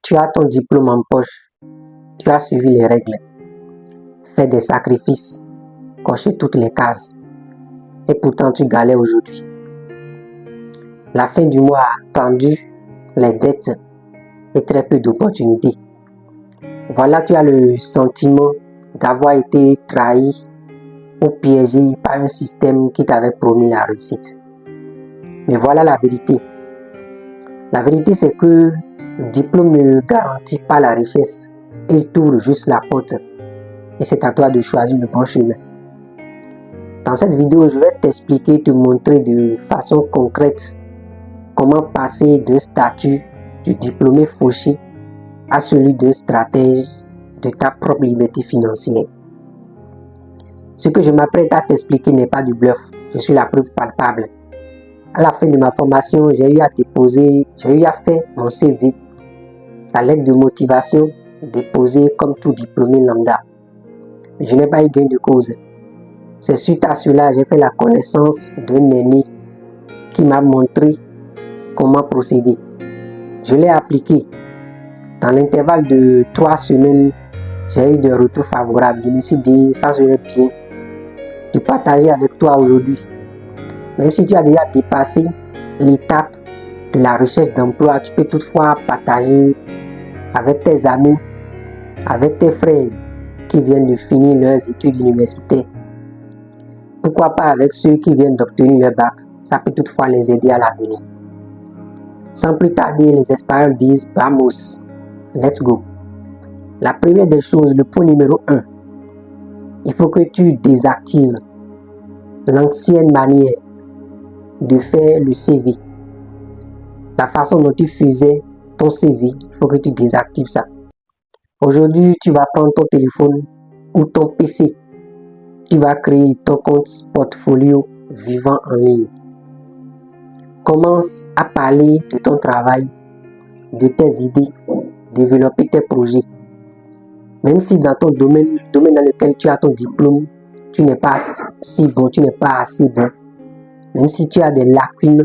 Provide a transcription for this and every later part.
Tu as ton diplôme en poche, tu as suivi les règles, fait des sacrifices, coché toutes les cases, et pourtant tu galères aujourd'hui. La fin du mois a attendu, les dettes et très peu d'opportunités. Voilà, tu as le sentiment d'avoir été trahi ou piégé par un système qui t'avait promis la réussite. Mais voilà la vérité. La vérité, c'est que le diplôme ne garantit pas la richesse. Il t'ouvre juste la porte. Et c'est à toi de choisir le bon chemin. Dans cette vidéo, je vais t'expliquer, te montrer de façon concrète comment passer d'un statut du diplômé fauché à celui d'un stratège de ta propre liberté financière. Ce que je m'apprête à t'expliquer n'est pas du bluff, je suis la preuve palpable. À la fin de ma formation, j'ai eu à faire mon CV, la lettre de motivation déposée comme tout diplômé lambda. Mais je n'ai pas eu gain de cause. C'est suite à cela que j'ai fait la connaissance d'un aîné qui m'a montré comment procéder. Je l'ai appliqué. Dans l'intervalle de 3 semaines, j'ai eu des retours favorables. Je me suis dit, ça serait bien de partager avec toi aujourd'hui. Même si tu as déjà dépassé l'étape de la recherche d'emploi, tu peux toutefois partager avec tes amis, avec tes frères qui viennent de finir leurs études universitaires. Pourquoi pas avec ceux qui viennent d'obtenir leur bac? Ça peut toutefois les aider à l'avenir. Sans plus tarder, les Espagnols disent vamos, let's go. La première des choses, le point numéro 1, il faut que tu désactives l'ancienne manière de faire le CV. La façon dont tu faisais ton CV, il faut que tu désactives ça. Aujourd'hui, tu vas prendre ton téléphone ou ton PC. Tu vas créer ton compte portfolio vivant en ligne. Commence à parler de ton travail, de tes idées, développer tes projets. Même si dans ton domaine dans lequel tu as ton diplôme, tu n'es pas si bon, tu n'es pas assez bon. Même si tu as des lacunes,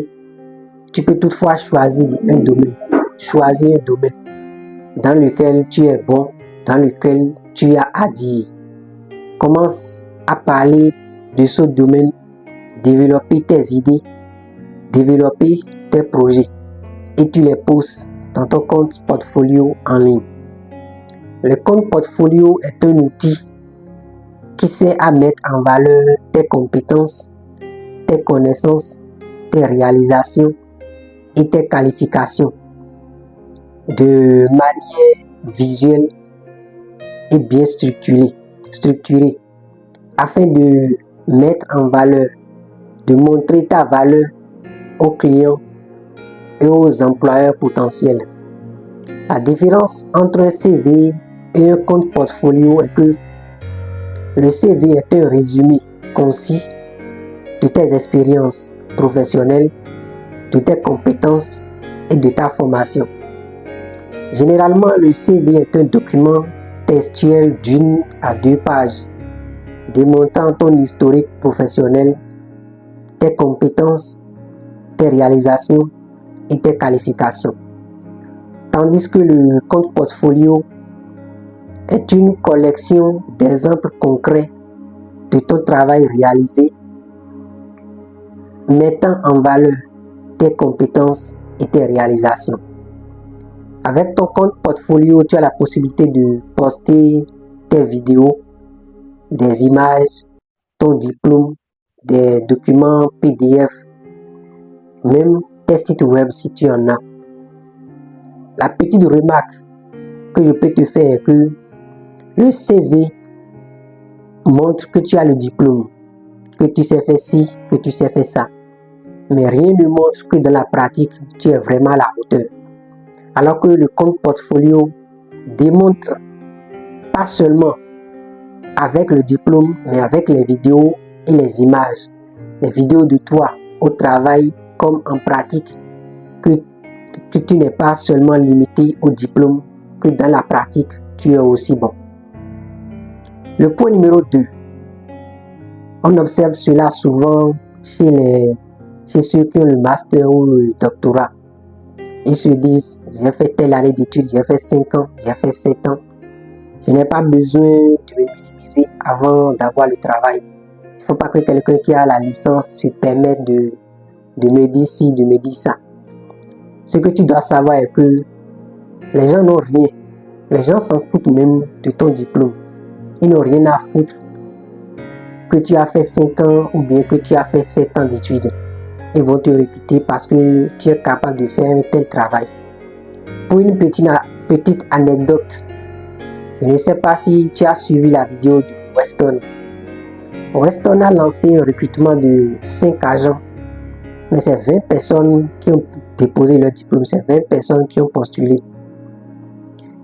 tu peux toutefois choisir un domaine. Choisir un domaine dans lequel tu es bon, dans lequel tu as à dire. Commence à parler de ce domaine, développer tes idées, développer tes projets et tu les poses dans ton compte portfolio en ligne. Le compte portfolio est un outil qui sert à mettre en valeur tes compétences, tes connaissances, tes réalisations et tes qualifications de manière visuelle et bien structurée afin de mettre en valeur, de montrer ta valeur aux clients et aux employeurs potentiels. La différence entre un CV et un compte portfolio est que le CV est un résumé concis de tes expériences professionnelles, de tes compétences et de ta formation. Généralement, le CV est un document textuel d'1 à 2 pages, démontrant ton historique professionnel, tes compétences, tes réalisations et tes qualifications. Tandis que le compte portfolio est une collection d'exemples concrets de ton travail réalisé, mettant en valeur tes compétences et tes réalisations. Avec ton compte portfolio, tu as la possibilité de poster tes vidéos, des images, ton diplôme, des documents PDF, même tes sites web si tu en as. La petite remarque que je peux te faire est que le CV montre que tu as le diplôme, que tu sais faire ci, que tu sais faire ça. Mais rien ne montre que dans la pratique, tu es vraiment à la hauteur. Alors que le compte portfolio démontre pas seulement avec le diplôme, mais avec les vidéos et les images. Les vidéos de toi au travail comme en pratique, que tu n'es pas seulement limité au diplôme, que dans la pratique, tu es aussi bon. Le point numéro 2. On observe cela souvent chez ceux qui ont le master ou le doctorat. Ils se disent, j'ai fait telle année d'études, j'ai fait 5 ans, j'ai fait 7 ans. Je n'ai pas besoin de me minimiser avant d'avoir le travail. Il ne faut pas que quelqu'un qui a la licence se permette de me dire ci, de me dire ça. Ce que tu dois savoir est que les gens n'ont rien. Les gens s'en foutent même de ton diplôme. Ils n'ont rien à foutre que tu as fait 5 ans ou bien que tu as fait 7 ans d'études. Ils vont te recruter parce que tu es capable de faire un tel travail. Pour une petite anecdote, je ne sais pas si tu as suivi la vidéo de Weston. Weston a lancé un recrutement de 5 agents, mais c'est 20 personnes qui ont déposé leur diplôme, c'est 20 personnes qui ont postulé.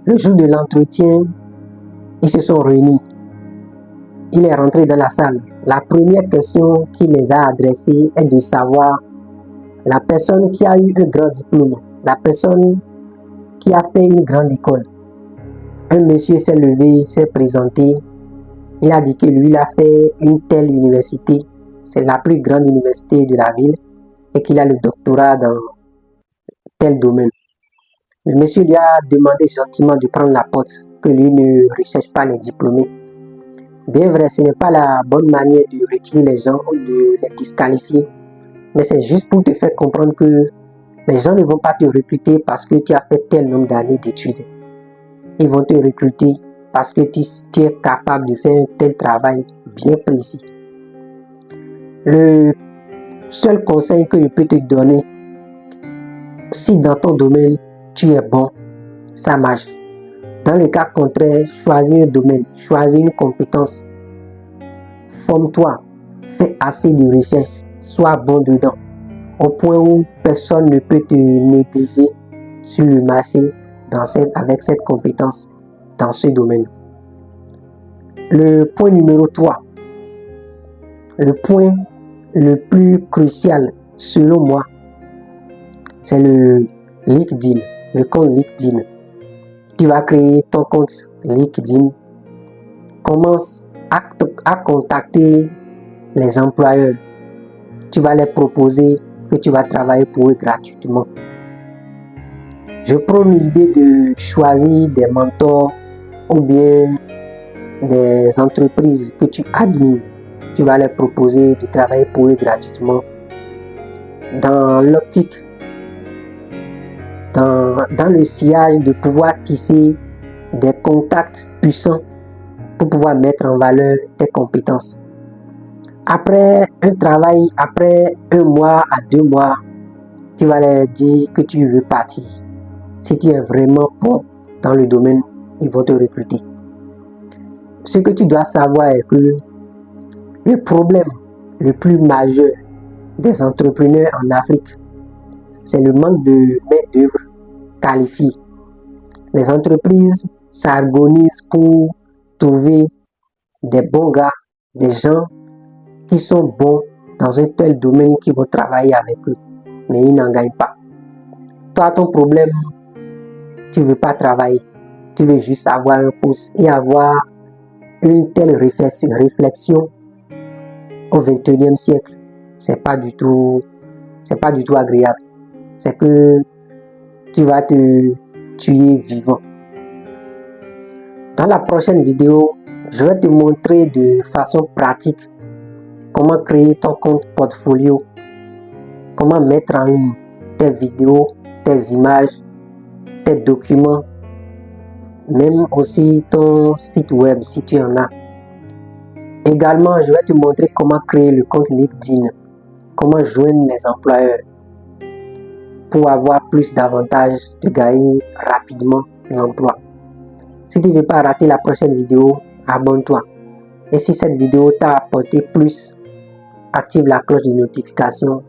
Le jour de l'entretien, ils se sont réunis. Il est rentré dans la salle. La première question qu'il les a adressée est de savoir la personne qui a eu un grand diplôme, la personne qui a fait une grande école. Un monsieur s'est levé, s'est présenté. Il a dit que lui, il a fait une telle université. C'est la plus grande université de la ville et qu'il a le doctorat dans tel domaine. Le monsieur lui a demandé gentiment de prendre la porte, que lui ne recherche pas les diplômés. Bien vrai, ce n'est pas la bonne manière de retirer les gens ou de les disqualifier, mais c'est juste pour te faire comprendre que les gens ne vont pas te recruter parce que tu as fait tel nombre d'années d'études. Ils vont te recruter parce que tu es capable de faire un tel travail bien précis. Le seul conseil que je peux te donner, si dans ton domaine tu es bon, ça marche. Dans le cas contraire, choisis un domaine, choisis une compétence. Forme-toi, fais assez de recherche, sois bon dedans, au point où personne ne peut te négliger sur le marché avec cette compétence dans ce domaine. Le point numéro 3, le point le plus crucial selon moi, c'est le LinkedIn, le compte LinkedIn. Tu vas créer ton compte LinkedIn. Commence à contacter les employeurs. Tu vas leur proposer que tu vas travailler pour eux gratuitement. Je prône l'idée de choisir des mentors ou bien des entreprises que tu admires. Tu vas leur proposer de travailler pour eux gratuitement. Dans l'optique, dans le sillage de pouvoir tisser des contacts puissants pour pouvoir mettre en valeur tes compétences. Après un travail, après 1 mois à 2 mois, tu vas leur dire que tu veux partir. Si tu es vraiment bon dans le domaine, ils vont te recruter. Ce que tu dois savoir est que le problème le plus majeur des entrepreneurs en Afrique, c'est le manque de main-d'œuvre qualifiée. Les entreprises s'organisent pour trouver des bons gars, des gens qui sont bons dans un tel domaine qui vont travailler avec eux, mais ils n'en gagnent pas. Toi, ton problème, tu ne veux pas travailler, tu veux juste avoir un poste et avoir une telle réflexion au XXIe siècle. C'est pas du tout agréable. C'est que tu vas te tuer vivant. Dans la prochaine vidéo, je vais te montrer de façon pratique comment créer ton compte portfolio, comment mettre en ligne tes vidéos, tes images, tes documents, même aussi ton site web si tu en as. Également, je vais te montrer comment créer le compte LinkedIn, comment joindre les employeurs pour avoir plus d'avantages de gagner rapidement l'emploi. Si tu ne veux pas rater la prochaine vidéo, abonne-toi. Et si cette vidéo t'a apporté plus, active la cloche de notification